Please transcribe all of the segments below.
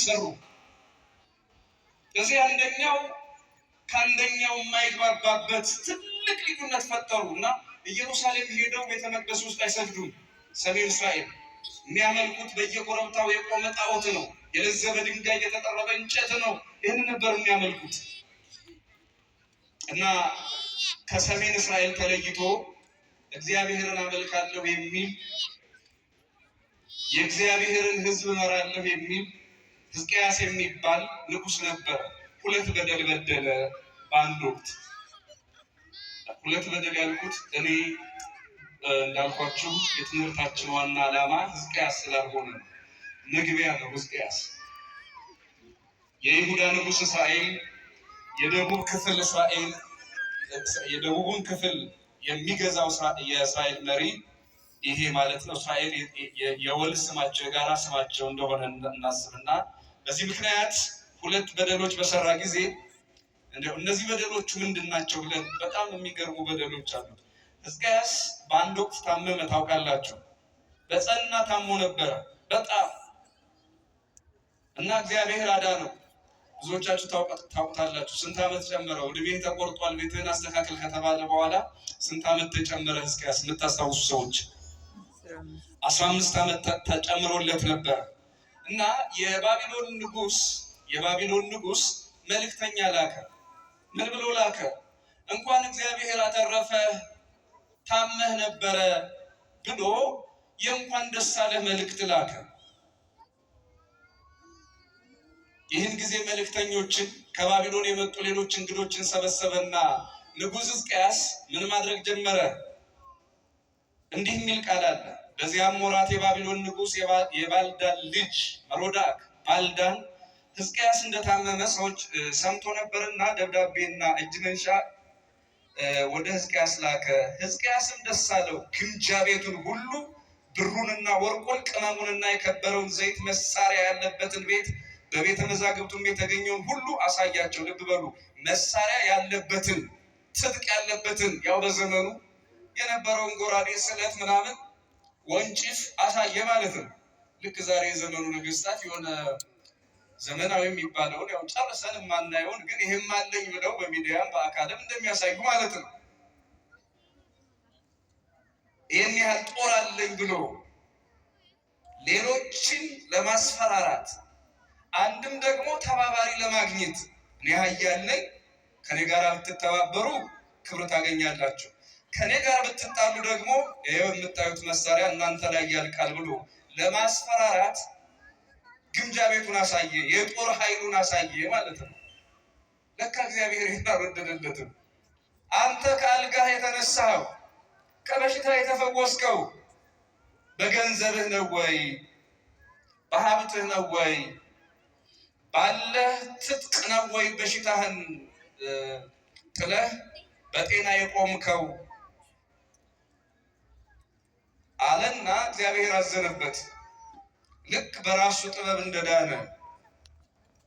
ሰሩ። እዚህ አንደኛው ከአንደኛው የማይግባባበት ትልቅ ልዩነት ፈጠሩና ኢየሩሳሌም ሄደው ቤተ መቅደስ ውስጥ አይሰግዱም። ሰሜን እስራኤል የሚያመልኩት በየኮረብታው የቆመ ጣዖት ነው። የለዘበ ድንጋይ የተጠረበ እንጨት ነው። ይህን ነበር የሚያመልኩት እና ከሰሜን እስራኤል ተለይቶ እግዚአብሔርን አመልካለሁ የሚል የእግዚአብሔርን ሕዝብ እመራለሁ የሚል ሕዝቅያስ የሚባል ንጉሥ ነበር። ሁለት በደል በደለ በአንድ ወቅት። ሁለት በደል ያልኩት እኔ እንዳልኳችሁ የትምህርታችን ዋና ዓላማ ሕዝቅያስ ስላልሆነ ነው። መግቢያ ነው። ሕዝቅያስ የይሁዳ ንጉሥ እስራኤል የደቡብ ክፍል እስራኤል የደቡቡን ክፍል የሚገዛው የእስራኤል መሪ ይሄ ማለት ነው። እስራኤል የወል ስማቸው የጋራ ስማቸው እንደሆነ እናስብና በዚህ ምክንያት ሁለት በደሎች በሰራ ጊዜ እነዚህ በደሎቹ ምንድናቸው ብለን በጣም የሚገርሙ በደሎች አሉ። ሕዝቅያስ በአንድ ወቅት ታመመ። ታውቃላችሁ፣ በጸና ታሞ ነበረ በጣም እና እግዚአብሔር አዳነው። ብዙዎቻችሁ ታውቁታላችሁ። ስንት ዓመት ጨመረው? ዕድሜህ ተቆርጧል፣ ቤትህን አስተካክል ከተባለ በኋላ ስንት ዓመት ተጨመረ? ሕዝቅያስ የምታስታውሱ ሰዎች 15 ዓመት ተጨምሮለት ነበር እና የባቢሎን ንጉሥ መልእክተኛ ላከ። ምን ብሎ ላከ? እንኳን እግዚአብሔር አተረፈህ ታመህ ነበረ ብሎ የእንኳን ደስ አለህ መልእክት ላከ። ይህን ጊዜ መልእክተኞችን ከባቢሎን የመጡ ሌሎች እንግዶችን ሰበሰበና ንጉሥ ሕዝቅያስ ምን ማድረግ ጀመረ? እንዲህ የሚል ቃል አለ። በዚያም ወራት የባቢሎን ንጉሥ የባልዳን ልጅ መሮዳክ ባልዳን ሕዝቅያስ እንደታመመ ሰዎች ሰምቶ ነበርና ደብዳቤና እጅ መንሻ ወደ ሕዝቅያስ ላከ። ሕዝቅያስም ደስ አለው። ግምጃ ቤቱን ሁሉ ብሩንና ወርቁን ቅመሙንና የከበረውን ዘይት መሳሪያ ያለበትን ቤት በቤተ መዛግብቱም የተገኘውን ሁሉ አሳያቸው። ልብ በሉ፣ መሳሪያ ያለበትን ትጥቅ ያለበትን ያው በዘመኑ የነበረውን ጎራዴ፣ ስለት፣ ምናምን ወንጭፍ አሳየ ማለት ነው። ልክ ዛሬ የዘመኑ ነገስታት የሆነ ዘመናዊ የሚባለውን ያው ጨርሰን የማናየውን ግን ይሄም አለኝ ብለው በሚዲያም በአካልም እንደሚያሳዩ ማለት ነው። ይህን ያህል ጦር አለኝ ብሎ ሌሎችን ለማስፈራራት አንድም ደግሞ ተባባሪ ለማግኘት እኔ ኃያል ነኝ፣ ከኔ ጋር ብትተባበሩ ክብር ታገኛላችሁ፣ ከኔ ጋር ብትጣሉ ደግሞ ይሄው የምታዩት መሳሪያ እናንተ ላይ ያልቃል ብሎ ለማስፈራራት ግምጃ ቤቱን አሳየ፣ የጦር ኃይሉን አሳየ ማለት ነው። ለካ እግዚአብሔር አልወደደለትም። አንተ ከአልጋህ የተነሳኸው ከበሽታ የተፈወስከው በገንዘብህ ነው ወይ? በሀብትህ ነው ወይ? ባለህ ትጥቅ ነው ወይ? በሽታህን ጥለህ በጤና የቆምከው አለና እግዚአብሔር አዘነበት። ልክ በራሱ ጥበብ እንደዳነ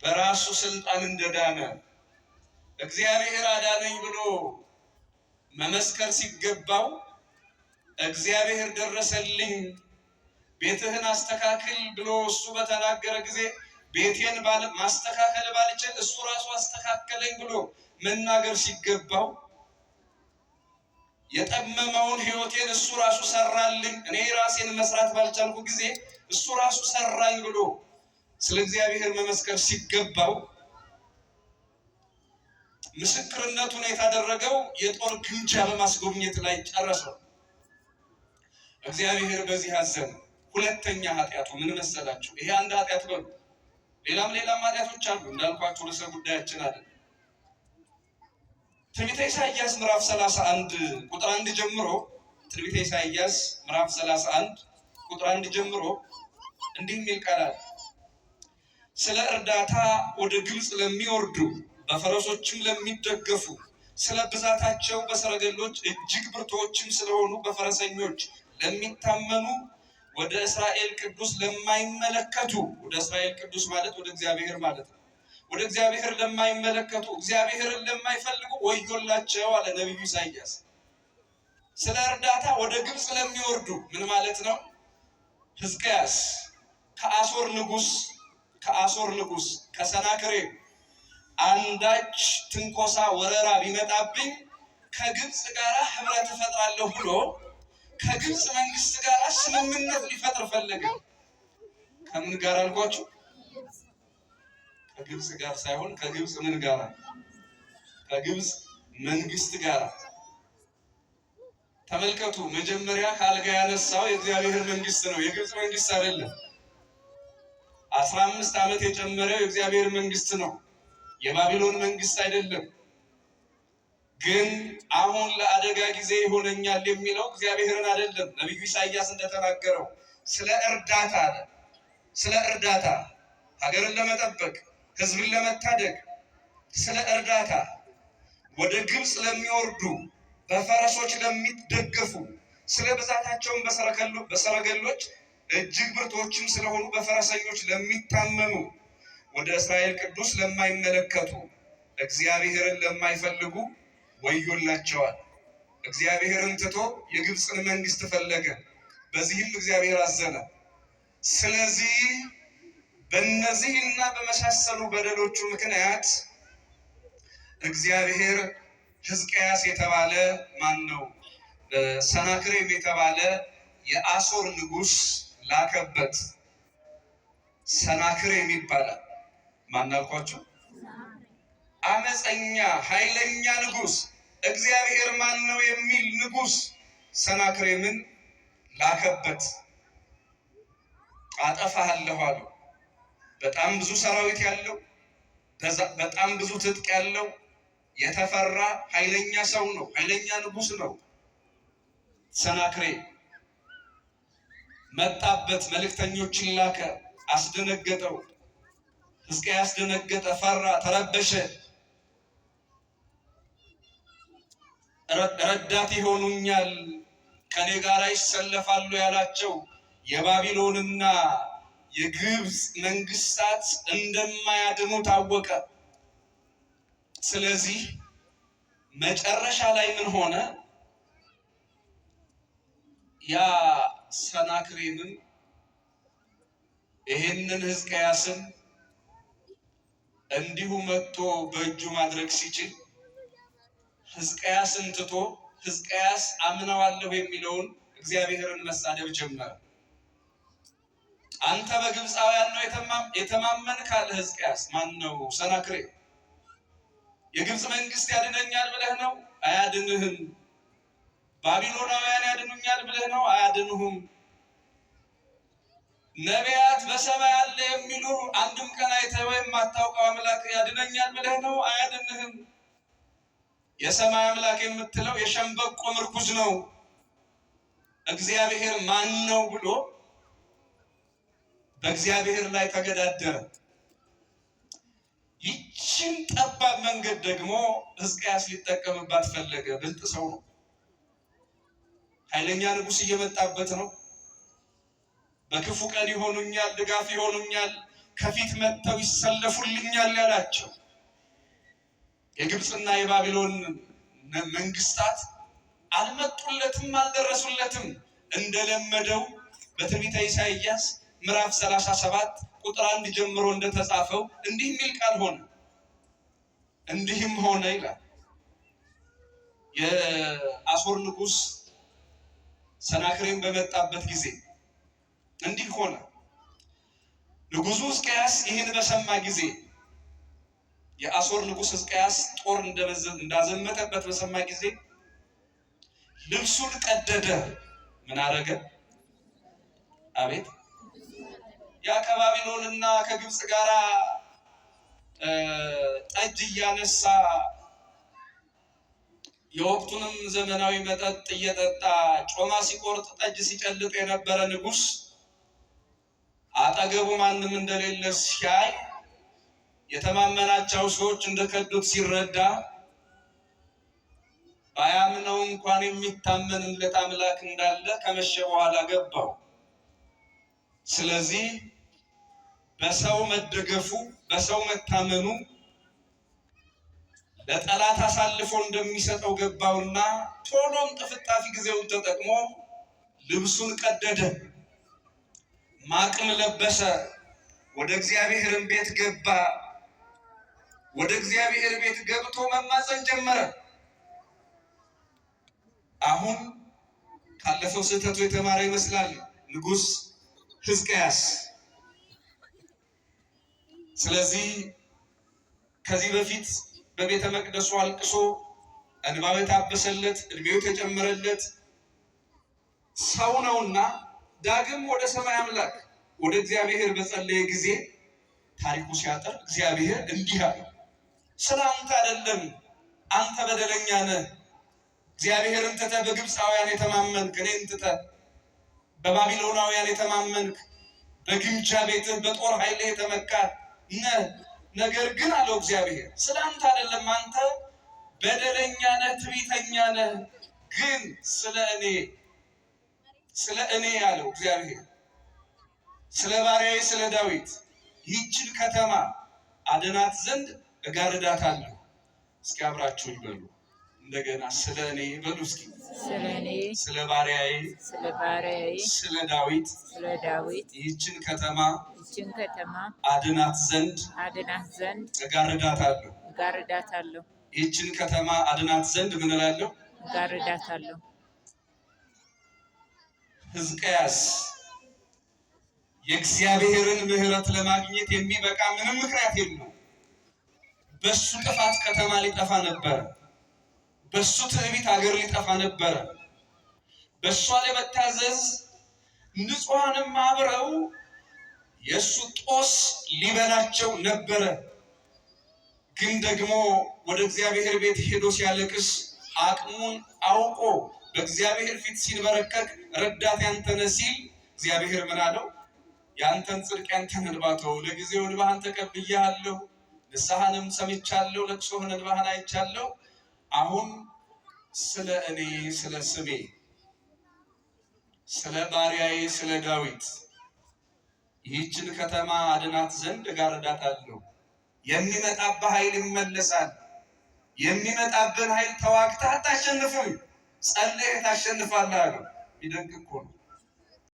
በራሱ ስልጣን እንደዳነ እግዚአብሔር አዳነኝ ብሎ መመስከር ሲገባው እግዚአብሔር ደረሰልኝ ቤትህን አስተካክል ብሎ እሱ በተናገረ ጊዜ ቤቴን ማስተካከል ባልችል እሱ ራሱ አስተካከለኝ ብሎ መናገር ሲገባው የጠመመውን ሕይወቴን እሱ ራሱ ሰራልኝ፣ እኔ ራሴን መስራት ባልቻልኩ ጊዜ እሱ ራሱ ሰራኝ ብሎ ስለ እግዚአብሔር መመስከር ሲገባው ምስክርነቱን የታደረገው የጦር ግምጃ በማስጎብኘት ላይ ጨረሰው። እግዚአብሔር በዚህ አዘነ። ሁለተኛ ኃጢአቱ ምን መሰላችሁ? ይሄ አንድ ኃጢአት ነው። ሌላም ኃጢአቶች አሉ እንዳልኳችሁ ርዕሰ ጉዳያችን አይደል። ትንቢተ ኢሳይያስ ምዕራፍ 31 ቁጥር 1 ጀምሮ ትንቢተ ኢሳይያስ ምዕራፍ 31 ቁጥር 1 ጀምሮ እንዲህ የሚል ቃል አለ። ስለ እርዳታ ወደ ግብፅ ለሚወርዱ በፈረሶችም ለሚደገፉ ስለ ብዛታቸው በሰረገሎች እጅግ ብርቱዎችም ስለሆኑ በፈረሰኞች ለሚታመኑ ወደ እስራኤል ቅዱስ ለማይመለከቱ፣ ወደ እስራኤል ቅዱስ ማለት ወደ እግዚአብሔር ማለት ነው። ወደ እግዚአብሔር ለማይመለከቱ እግዚአብሔርን ለማይፈልጉ ወዮላቸው አለ ነቢዩ ኢሳይያስ። ስለ እርዳታ ወደ ግብፅ ለሚወርዱ ምን ማለት ነው? ሕዝቅያስ ከአሦር ንጉሥ ከአሦር ንጉሥ ከሰናክሬም አንዳች ትንኮሳ ወረራ ቢመጣብኝ ከግብፅ ጋር ህብረት እፈጥራለሁ ብሎ ከግብፅ መንግስት ጋር ስምምነት ሊፈጥር ፈለገ። ከምን ጋር አልኳችሁ? ከግብፅ ጋር ሳይሆን ከግብፅ ምን ጋር? ከግብፅ መንግስት ጋር። ተመልከቱ፣ መጀመሪያ ካልጋ ያነሳው የእግዚአብሔር መንግስት ነው፣ የግብፅ መንግስት አይደለም። 15 ዓመት የጨመረው የእግዚአብሔር መንግስት ነው፣ የባቢሎን መንግስት አይደለም። ግን አሁን ለአደጋ ጊዜ ይሆነኛል የሚለው እግዚአብሔርን አይደለም። ነቢዩ ኢሳይያስ እንደተናገረው ስለ እርዳታ አለ። ስለ እርዳታ ሀገርን ለመጠበቅ ህዝብን ለመታደግ ስለ እርዳታ ወደ ግብፅ ለሚወርዱ በፈረሶች ለሚደገፉ ስለ ብዛታቸውን በሰረገሎች እጅግ ብርቶችም ስለሆኑ በፈረሰኞች ለሚታመኑ ወደ እስራኤል ቅዱስ ለማይመለከቱ እግዚአብሔርን ለማይፈልጉ ወዮላቸዋል። እግዚአብሔርን ትቶ የግብፅን መንግስት ፈለገ፣ በዚህም እግዚአብሔር አዘነ። ስለዚህ በእነዚህና በመሳሰሉ በደሎቹ ምክንያት እግዚአብሔር ሕዝቅያስ የተባለ ማን ነው? ሰናክሬም የተባለ የአሦር ንጉሥ ላከበት። ሰናክሬም ይባላል። ማን አልኳችሁ? አመፀኛ ኃይለኛ ንጉሥ፣ እግዚአብሔር ማን ነው የሚል ንጉሥ ሰናክሬምን ላከበት። አጠፋሃለሁ አለው። በጣም ብዙ ሰራዊት ያለው፣ በጣም ብዙ ትጥቅ ያለው የተፈራ ኃይለኛ ሰው ነው። ኃይለኛ ንጉሥ ነው። ሰናክሬም መጣበት፣ መልእክተኞችን ላከ፣ አስደነገጠው። ሕዝቅያስ ደነገጠ፣ ፈራ፣ ተረበሸ። ረዳት ይሆኑኛል፣ ከኔ ጋር ይሰለፋሉ ያላቸው የባቢሎንና የግብፅ መንግስታት እንደማያድኑ ታወቀ። ስለዚህ መጨረሻ ላይ ምን ሆነ? ያ ሰናክሬምም ይሄንን ሕዝቅያስን እንዲሁ መጥቶ በእጁ ማድረግ ሲችል ሕዝቅያስን ትቶ ሕዝቅያስ አምነዋለሁ የሚለውን እግዚአብሔርን መሳደብ ጀመረ። አንተ በግብፃውያን ነው የተማመንክ አለ ሕዝቅያስ። ማን ነው? ሰናክሬም። የግብፅ መንግስት ያድነኛል ብለህ ነው? አያድንህም። ባቢሎናውያን ያድኑኛል ብለህ ነው? አያድንሁም። ነቢያት በሰማይ አለ የሚሉ አንድም ቀን አይተህ ወይም የማታውቀው አምላክ ያድነኛል ብለህ ነው? አያድንህም። የሰማይ አምላክ የምትለው የሸምበቆ ምርኩዝ ነው። እግዚአብሔር ማን ነው ብሎ በእግዚአብሔር ላይ ተገዳደረ። ይችን ጠባብ መንገድ ደግሞ ሕዝቅያስ ሊጠቀምባት ፈለገ። ብልጥ ሰው ነው። ኃይለኛ ንጉሥ እየመጣበት ነው። በክፉ ቀን ይሆኑኛል፣ ድጋፍ ይሆኑኛል፣ ከፊት መጥተው ይሰለፉልኛል ያላቸው የግብፅና የባቢሎን መንግስታት አልመጡለትም፣ አልደረሱለትም። እንደለመደው በትንቢተ ኢሳይያስ ምዕራፍ 37 ቁጥር 1 ጀምሮ እንደተጻፈው እንዲህ የሚል ቃል ሆነ። እንዲህም ሆነ ይላል። የአሦር ንጉሥ ሰናክሬም በመጣበት ጊዜ እንዲህ ሆነ። ንጉሡ ሕዝቅያስ ይህን በሰማ ጊዜ የአሦር ንጉሥ ሕዝቅያስ ጦር እንዳዘመተበት በሰማ ጊዜ ልብሱን ቀደደ። ምን አረገ? አቤት! ያ ከባቢሎንና ከግብፅ ጋር ጠጅ እያነሳ የወቅቱንም ዘመናዊ መጠጥ እየጠጣ ጮማ ሲቆርጥ ጠጅ ሲጨልጥ የነበረ ንጉሥ አጠገቡ ማንም እንደሌለ ሲያይ የተማመናቸው ሰዎች እንደከዱት ሲረዳ ባያምነው እንኳን የሚታመንለት አምላክ እንዳለ ከመሸ በኋላ ገባው። ስለዚህ በሰው መደገፉ፣ በሰው መታመኑ ለጠላት አሳልፎ እንደሚሰጠው ገባውና ቶሎም ጥፍጣፊ ጊዜውን ተጠቅሞ ልብሱን ቀደደ፣ ማቅም ለበሰ፣ ወደ እግዚአብሔርን ቤት ገባ። ወደ እግዚአብሔር ቤት ገብቶ መማፀን ጀመረ። አሁን ካለፈው ስህተቱ የተማረ ይመስላል ንጉሥ ሕዝቅያስ። ስለዚህ ከዚህ በፊት በቤተ መቅደሱ አልቅሶ እንባው የታበሰለት እድሜው የተጨመረለት ሰው ነውና ዳግም ወደ ሰማይ አምላክ ወደ እግዚአብሔር በጸለየ ጊዜ ታሪኩ ሲያጠር እግዚአብሔር እንዲህ አለ፣ ስለ አንተ አይደለም፣ አንተ በደለኛ ነህ። እግዚአብሔርን ትተህ በግብፃውያን የተማመንክ፣ እኔን ትተህ በባቢሎናውያን የተማመንክ፣ በግምጃ ቤትህ በጦር ኃይልህ የተመካ ነህ። ነገር ግን አለው እግዚአብሔር ስለ አንተ አይደለም፣ አንተ በደለኛ ነህ፣ ትዕቢተኛ ነህ። ግን ስለ እኔ ያለው እግዚአብሔር ስለ ባሪያዬ ስለ ዳዊት ይህችን ከተማ አድናት ዘንድ እጋርዳታለሁ። እስኪ አብራችሁ ይበሉ እንደገና ስለ እኔ በሉ እስኪ። ስለ እኔ ስለ ባሪያዬ ስለ ዳዊት ይህችን ከተማ አድናት ዘንድ እጋርዳታለሁ። ይህችን ከተማ አድናት ዘንድ ምን እላለሁ? እጋርዳታለሁ። ሕዝቅያስ የእግዚአብሔርን ምሕረት ለማግኘት የሚበቃ ምንም ምክንያት የለው። በሱ ጥፋት ከተማ ሊጠፋ ነበረ። በሱ ትዕቢት ሀገር ሊጠፋ ነበረ። በሷ ለመታዘዝ ንጹሐንም አብረው የእሱ ጦስ ሊበላቸው ነበረ። ግን ደግሞ ወደ እግዚአብሔር ቤት ሄዶ ሲያለቅስ አቅሙን አውቆ በእግዚአብሔር ፊት ሲንበረከክ ረዳት ያንተ ነህ ሲል እግዚአብሔር ምን አለው? ያንተን ጽድቅ ያንተን እንባ ተው፣ ለጊዜው እንባህን ተቀብያለሁ፣ ንስሐንም ሰምቻለሁ፣ ለቅሶህን እንባህን አይቻለሁ። አሁን ስለ እኔ ስለ ስሜ ስለ ባሪያዬ ስለ ዳዊት ይህችን ከተማ አድናት ዘንድ እጋርዳታለሁ። የሚመጣብህ ኃይል ይመለሳል። የሚመጣብን ኃይል ተዋግተህ አታሸንፍም፣ ጸልየህ ታሸንፋለህ አለው። ይደንቅ እኮ ነው።